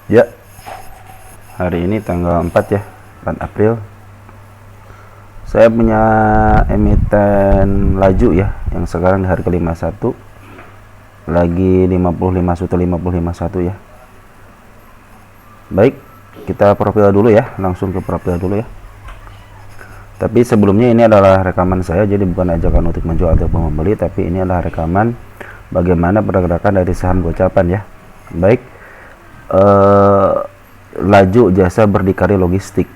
Ya, hari ini tanggal 4 ya, 4 April. Saya punya emiten laju ya, yang sekarang di harga 51. Lagi 55 ya. Baik, kita profil dulu ya, langsung ke profil dulu ya. Tapi sebelumnya ini adalah rekaman saya, jadi bukan ajakan untuk menjual ataupun membeli, tapi ini adalah rekaman bagaimana pergerakan dari saham Gocapan ya. Baik, laju jasa berdikari logistik.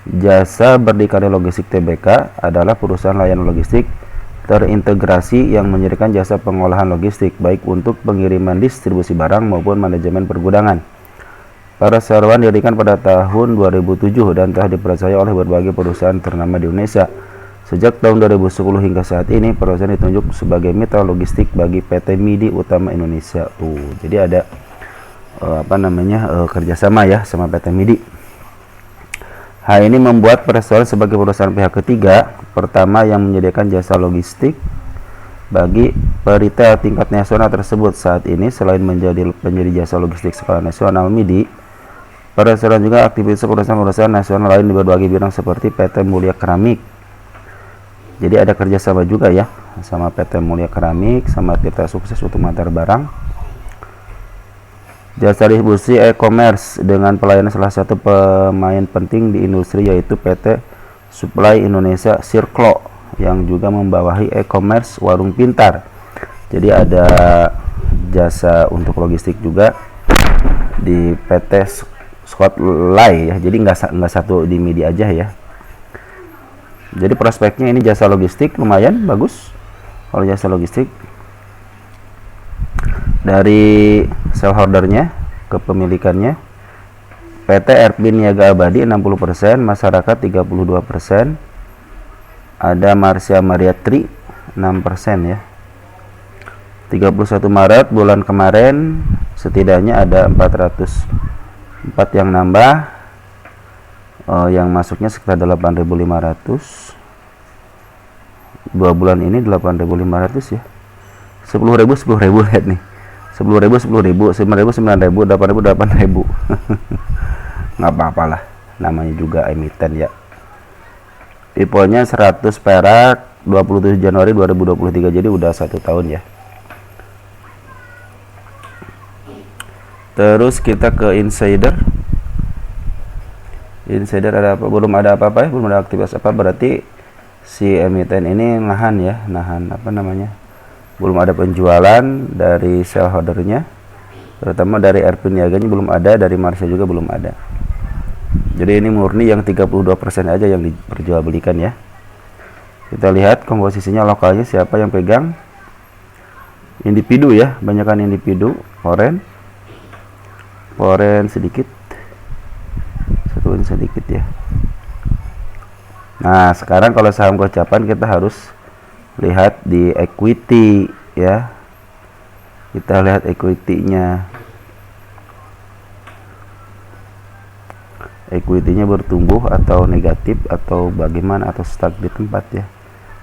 Jasa berdikari logistik Tbk adalah perusahaan layanan logistik terintegrasi yang menyediakan jasa pengolahan logistik baik untuk pengiriman distribusi barang maupun manajemen pergudangan. Perusahaan didirikan pada tahun 2007 dan telah dipercaya oleh berbagai perusahaan ternama di Indonesia. Sejak tahun 2010 hingga saat ini, perusahaan ditunjuk sebagai mitra logistik bagi PT MIDI Utama Indonesia. Jadi ada kerjasama ya sama PT MIDI. Hal ini membuat perusahaan sebagai perusahaan pihak ketiga pertama yang menyediakan jasa logistik bagi peritel tingkat nasional tersebut. Saat ini selain menjadi penyedia jasa logistik skala nasional MIDI, perusahaan juga aktivitas perusahaan nasional lain di berbagai bidang seperti PT Mulia Keramik. Jadi ada kerjasama juga ya sama PT Mulia Keramik, sama Tirta Sukses untuk mengantar barang. Jasa distribusi e-commerce dengan pelayanan salah satu pemain penting di industri yaitu PT Supply Indonesia Circlo yang juga membawahi e-commerce Warung Pintar. Jadi ada jasa untuk logistik juga di PT Scottlay ya. Jadi nggak satu di MIDI aja ya. Jadi prospeknya ini jasa logistik lumayan bagus. Kalau jasa logistik dari shareholdernya, kepemilikannya, PT Erpin Niaga Abadi 60%, masyarakat 32%, ada Marsha Mariatri 6% ya. 31 Maret bulan kemarin setidaknya ada 404 yang nambah, yang masuknya sekitar 8.500. 2 bulan ini 8.500 ya. 10.000 lihat nih. 10.000 9.000 8.000 nggak apa-apa lah, namanya juga emiten ya. Tiponya 100 perak 27 Januari 2023, jadi udah 1 tahun ya. Terus kita ke insider ada apa? Belum ada apa-apa ya, belum ada aktivitas apa, berarti si emiten ini nahan belum ada penjualan dari shareholdernya, terutama dari Erpin Niaganya belum ada, dari Marsha juga belum ada. Jadi ini murni yang 32% aja yang diperjualbelikan ya. Kita lihat komposisinya lokalnya siapa yang pegang. Individu ya, banyakkan individu. Foreign sedikit, satuin sedikit ya. Nah sekarang kalau saham Gocapan kita harus lihat di equity ya. Kita lihat equity-nya. Equity-nya bertumbuh atau negatif atau bagaimana, atau stuck di tempat ya.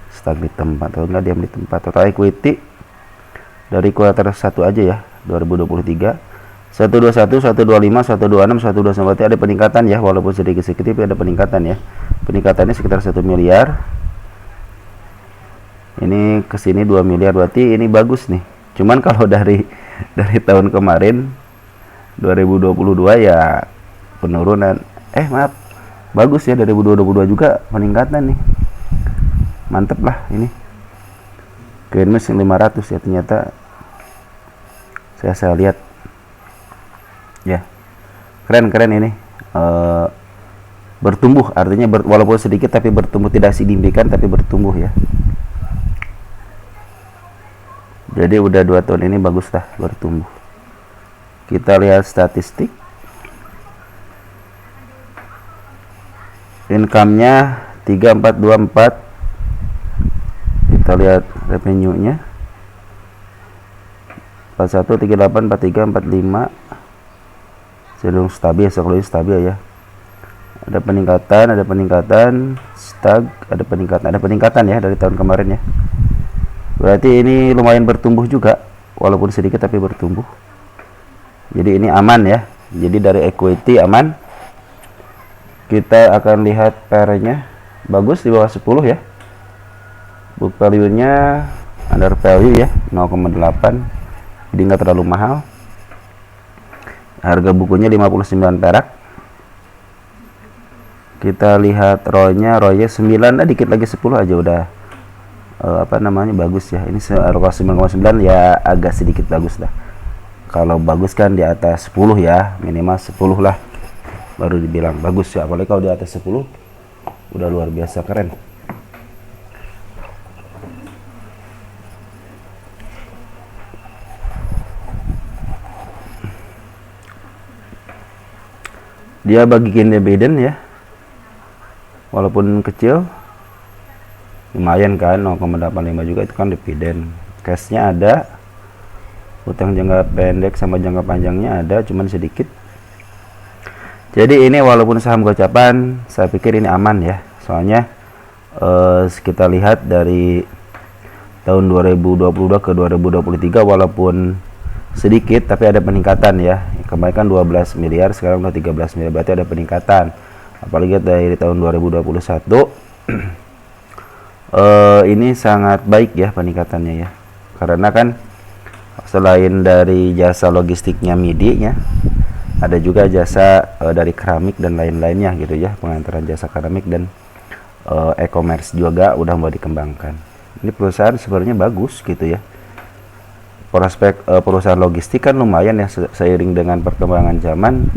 Stuck di tempat atau enggak diam di tempat. Total equity dari kuartal 1 aja ya 2023 121, 125, 126, 129, berarti ada peningkatan ya, walaupun sedikit-sedikit tapi ada peningkatan ya. Peningkatannya sekitar 1 miliar. Ini kesini 2 miliar, berarti ini bagus nih. Cuman kalau dari tahun kemarin 2022 ya penurunan. Bagus ya, dari 2022 juga peningkatan nih. Mantep lah ini. Greenmesh 500 ya, ternyata saya lihat ya. Keren ini. Bertumbuh, artinya walaupun sedikit tapi bertumbuh, tidak signifikan tapi bertumbuh ya. Jadi udah 2 tahun ini bagus lah bertumbuh. Kita lihat statistik. Income-nya 3424. Kita lihat revenue-nya 41, 38, 43, 45. Cenderung stabil, sekolah stabil ya. Ada peningkatan, stag, ada peningkatan ya dari tahun kemarin ya. Berarti ini lumayan bertumbuh juga, walaupun sedikit tapi bertumbuh. Jadi ini aman ya. Jadi dari equity aman. Kita akan lihat PR-nya bagus di bawah 10 ya. Book value-nya under value ya, 0,8. Jadi nggak terlalu mahal. Harga bukunya 59 perak. Kita lihat ROI-nya 9 lah, dikit lagi 10 aja udah bagus ya. Ini 9,9 ya, agak sedikit bagus dah. Kalau bagus kan di atas 10 ya, minimal 10 lah baru dibilang bagus ya. Apalagi kalau di atas 10 udah luar biasa keren. Dia bagikan dividen ya, walaupun kecil lumayan kan, 0,85 juga itu kan dividen. Cashnya ada, utang jangka pendek sama jangka panjangnya ada, cuman sedikit. Jadi ini walaupun saham gocapan, saya pikir ini aman ya. Soalnya kita lihat dari tahun 2022 ke 2023 walaupun sedikit tapi ada peningkatan ya. Kemarin kan 12 miliar, sekarang udah 13 miliar, berarti ada peningkatan. Apalagi dari tahun 2021 ini sangat baik ya peningkatannya ya. Karena kan selain dari jasa logistiknya MIDI ya, ada juga jasa dari keramik dan lain-lainnya gitu ya, pengantaran jasa keramik dan e-commerce juga udah mau dikembangkan. Ini perusahaan sebenarnya bagus gitu ya. Prospek perusahaan logistik kan lumayan ya, seiring dengan perkembangan zaman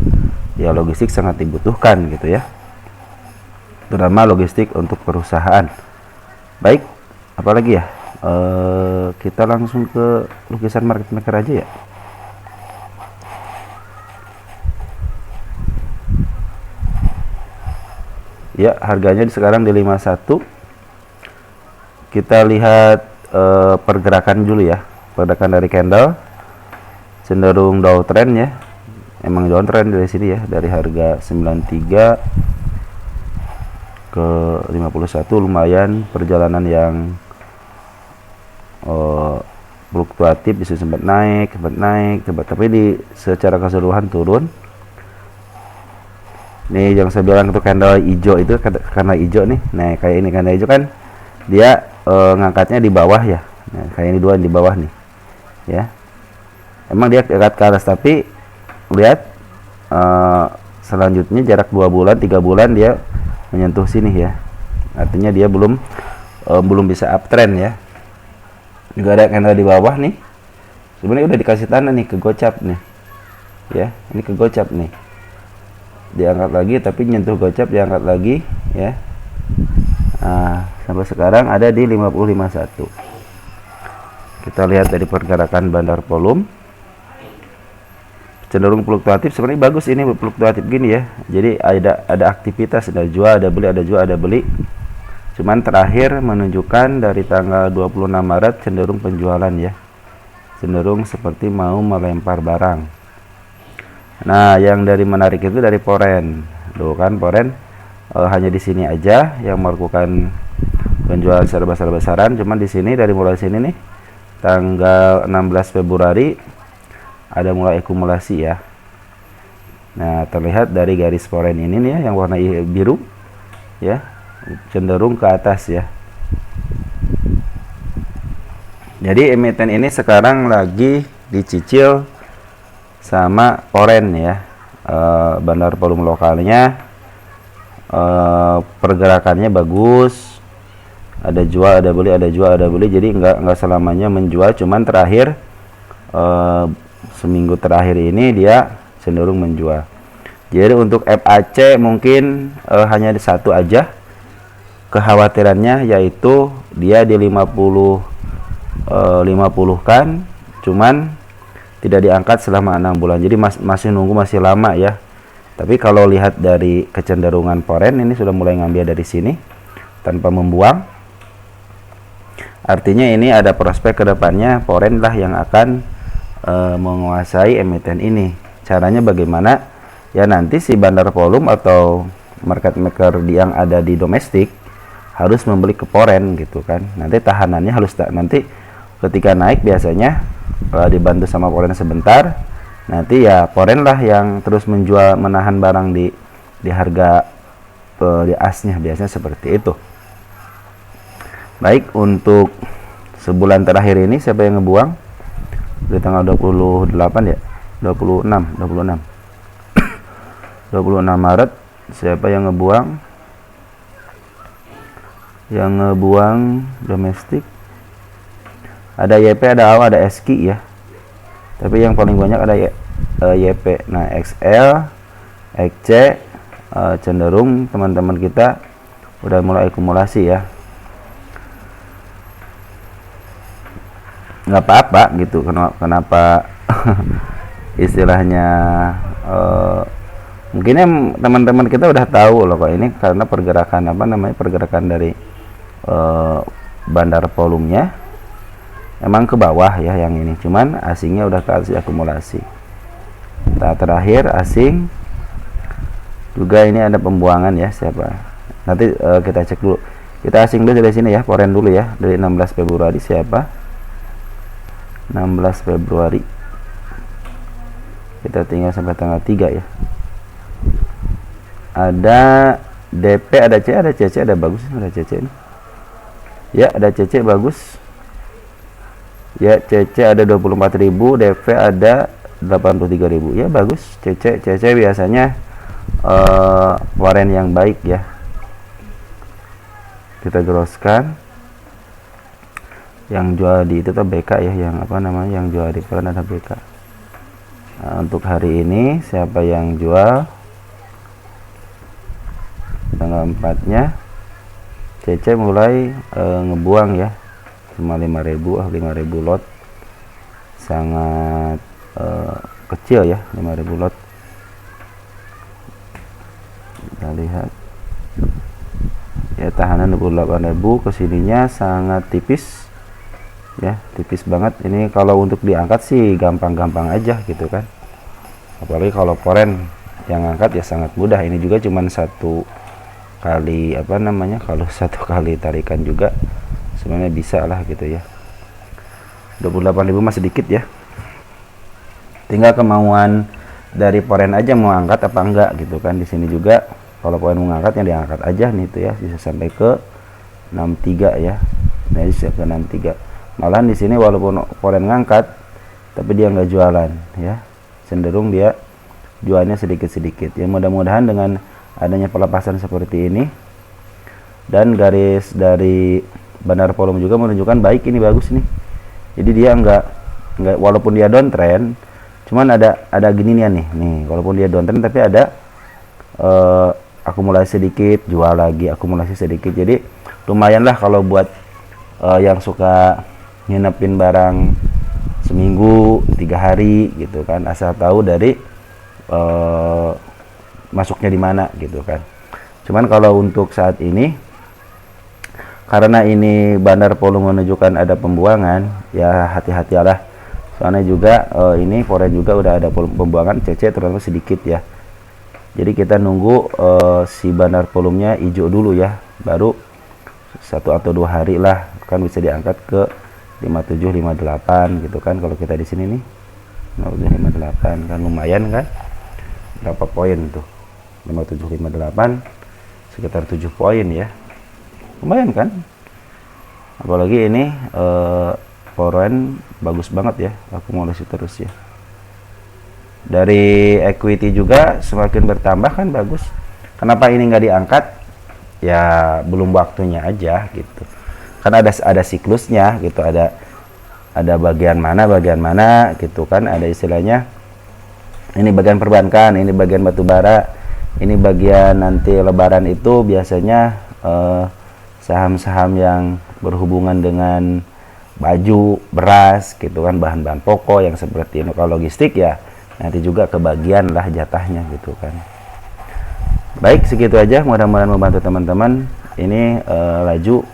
ya, logistik sangat dibutuhkan gitu ya, terutama logistik untuk perusahaan. Baik, apalagi ya, kita langsung ke lukisan market maker aja ya. Ya, harganya sekarang di 51. Kita lihat pergerakan dulu ya. Pergerakan dari candle cenderung downtrend ya. Emang downtrend dari sini ya, dari harga 93 ke 51, lumayan perjalanan yang fluktuatif, bisa sempat naik, tapi secara keseluruhan turun. Nih yang saya bilang itu candle hijau itu karena hijau nih. Nah, kayak ini candle hijau kan dia ngangkatnya di bawah ya. Nah, kayak ini dua di bawah nih. Ya. Emang dia angkat ke atas, tapi lihat selanjutnya jarak 2 bulan, 3 bulan dia menyentuh sini ya. Artinya dia belum bisa uptrend ya. Juga ada candle di bawah nih. Sebenarnya udah dikasih tanda nih ke gocap nih. Ya, ini ke gocap nih. Diangkat lagi tapi nyentuh gocap, diangkat lagi ya. Nah, sampai sekarang ada di 50.51. Kita lihat dari pergerakan bandar volume cenderung fluktuatif. Sebenarnya bagus ini fluktuatif gini ya. Jadi ada aktivitas, ada jual, ada beli, ada jual, ada beli. Cuman terakhir menunjukkan dari tanggal 26 Maret cenderung penjualan ya. Cenderung seperti mau melempar barang. Nah, yang dari menarik itu dari Foren. Tuh kan Foren hanya di sini aja yang melakukan penjualan secara besar-besaran. Cuman di sini dari mulai sini nih tanggal 16 Februari ada mulai akumulasi ya. Nah, terlihat dari garis Foren ini nih ya, yang warna biru ya, cenderung ke atas ya. Jadi emiten ini sekarang lagi dicicil sama Foren ya. Bandar volume lokalnya pergerakannya bagus, ada jual, ada beli, ada jual, ada beli. Jadi nggak selamanya menjual, cuman terakhir seminggu terakhir ini dia cenderung menjual. Jadi untuk FAC mungkin hanya ada satu aja kekhawatirannya, yaitu dia di 50 kan, cuman tidak diangkat selama 6 bulan. Jadi masih nunggu, masih lama ya. Tapi kalau lihat dari kecenderungan Foren ini sudah mulai ngambil dari sini tanpa membuang. Artinya ini ada prospek kedepannya Foren lah yang akan menguasai emiten ini. Caranya bagaimana? Ya nanti si bandar volume atau market maker yang ada di domestik harus membeli ke Foren gitu kan. Nanti tahanannya harus nanti ketika naik biasanya dibantu sama Foren sebentar, nanti ya foreign lah yang terus menjual, menahan barang di harga di asnya, biasanya seperti itu. Baik, untuk sebulan terakhir ini siapa yang ngebuang di tanggal 28 ya, 26 Maret, siapa yang ngebuang? Yang ngebuang domestik ada YP, ada AWA, ada SKI ya, tapi yang paling banyak ada YP. Nah, XL, XC cenderung teman-teman kita udah mulai akumulasi ya, nggak apa-apa gitu. Kenapa istilahnya mungkin teman-teman kita udah tahu loh kok ini, karena pergerakan pergerakan dari bandar volumenya emang ke bawah ya yang ini, cuman asingnya udah ke atas akumulasi. Nah, terakhir asing juga ini ada pembuangan ya, siapa nanti kita cek dulu. Kita asing dulu dari sini ya, foreign dulu ya, dari 16 Februari siapa? 16 Februari kita tinggal sampai tanggal 3 ya. Ada DP, ada C, ada CC, ada bagus, ada CC ini ya, ada CC bagus ya, CC ada 24.000, DP ada 83.000 ya, bagus. CC biasanya foreign yang baik ya. Kita groskan yang jual di itu tuh BK ya, yang yang jual di foreign ada BK. Nah, untuk hari ini siapa yang jual tanggal 4 nya, CC mulai ngebuang ya, cuma 5.000 lot, sangat kecil ya, 5.000 lot. Kita lihat ya, tahanan 28.000, kesininya sangat tipis ya, tipis banget. Ini kalau untuk diangkat sih gampang-gampang aja gitu kan, apalagi kalau foreign yang angkat ya sangat mudah. Ini juga cuman satu kali kalau satu kali tarikan juga sebenarnya bisa lah gitu ya. 28.000 masih sedikit ya, tinggal kemauan dari foreign aja mau angkat apa enggak gitu kan. Di sini juga kalau foreign mau angkat yang diangkat aja nih tuh ya, bisa sampai ke 63 ya. Nah, bisa ke 63. Malahan di sini walaupun foreign ngangkat tapi dia nggak jualan ya, cenderung dia jualnya sedikit-sedikit ya. Mudah-mudahan dengan adanya pelepasan seperti ini dan garis dari bandar volume juga menunjukkan baik, ini bagus nih. Jadi dia nggak walaupun dia downtrend, cuman ada gini nih walaupun dia downtrend tapi ada akumulasi sedikit, jual lagi, akumulasi sedikit. Jadi lumayan lah kalau buat yang suka nginepin barang seminggu 3 hari gitu kan, asal tahu dari masuknya di mana gitu kan. Cuman kalau untuk saat ini karena ini bandar volume menunjukkan ada pembuangan ya, hati-hatilah. Soalnya juga ini foreign juga udah ada pembuangan, CC terutama sedikit ya. Jadi kita nunggu si bandar volumenya hijau dulu ya, baru 1 atau 2 hari lah kan bisa diangkat ke 57 58 gitu kan. Kalau kita di sini nih 57 58 kan lumayan kan, berapa poin tuh, 57 58 sekitar 7 poin ya, lumayan kan. Apalagi ini foreign bagus banget ya, akumulasi terus ya. Dari equity juga semakin bertambah kan, bagus. Kenapa ini nggak diangkat ya, belum waktunya aja gitu, karena ada siklusnya gitu, ada bagian mana gitu kan, ada istilahnya ini bagian perbankan, ini bagian batubara, ini bagian nanti lebaran itu biasanya saham-saham yang berhubungan dengan baju, beras gitu kan, bahan-bahan pokok yang seperti ini. Kalau logistik ya nanti juga kebagian lah jatahnya gitu kan. Baik, segitu aja, mudah-mudahan membantu teman-teman. Ini laju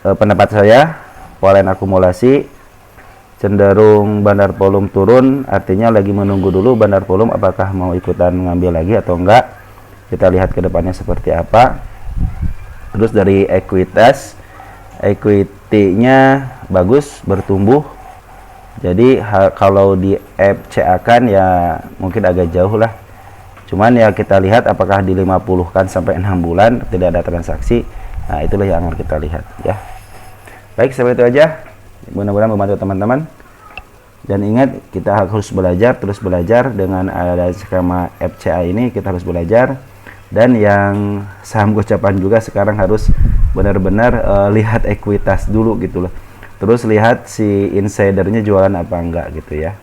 pendapat saya, foreign akumulasi cenderung bandar volume turun, artinya lagi menunggu dulu bandar volume apakah mau ikutan ngambil lagi atau enggak. Kita lihat ke depannya seperti apa. Terus dari ekuitas, equity-nya bagus, bertumbuh Jadi kalau di FCA kan ya mungkin agak jauh lah. Cuman ya kita lihat apakah di 50 kan sampai 6 bulan tidak ada transaksi. Nah, itulah yang akan kita lihat ya. Baik, seperti itu aja. Mudah-mudahan membantu teman-teman. Dan ingat, kita harus belajar, terus belajar dengan ada skema FCA ini, kita harus belajar. Dan yang saham gocapan juga sekarang harus benar-benar lihat ekuitas dulu gitu loh. Terus lihat si insidernya jualan apa enggak gitu ya.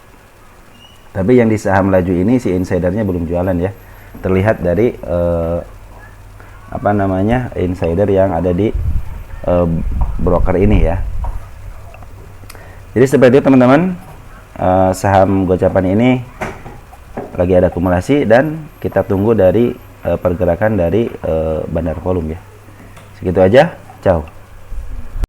Tapi yang di saham laju ini si insidernya belum jualan ya. Terlihat dari insider yang ada di broker ini ya. Jadi seperti itu teman-teman, saham gocapan ini lagi ada akumulasi dan kita tunggu dari pergerakan dari bandar volume ya. Segitu aja, ciao.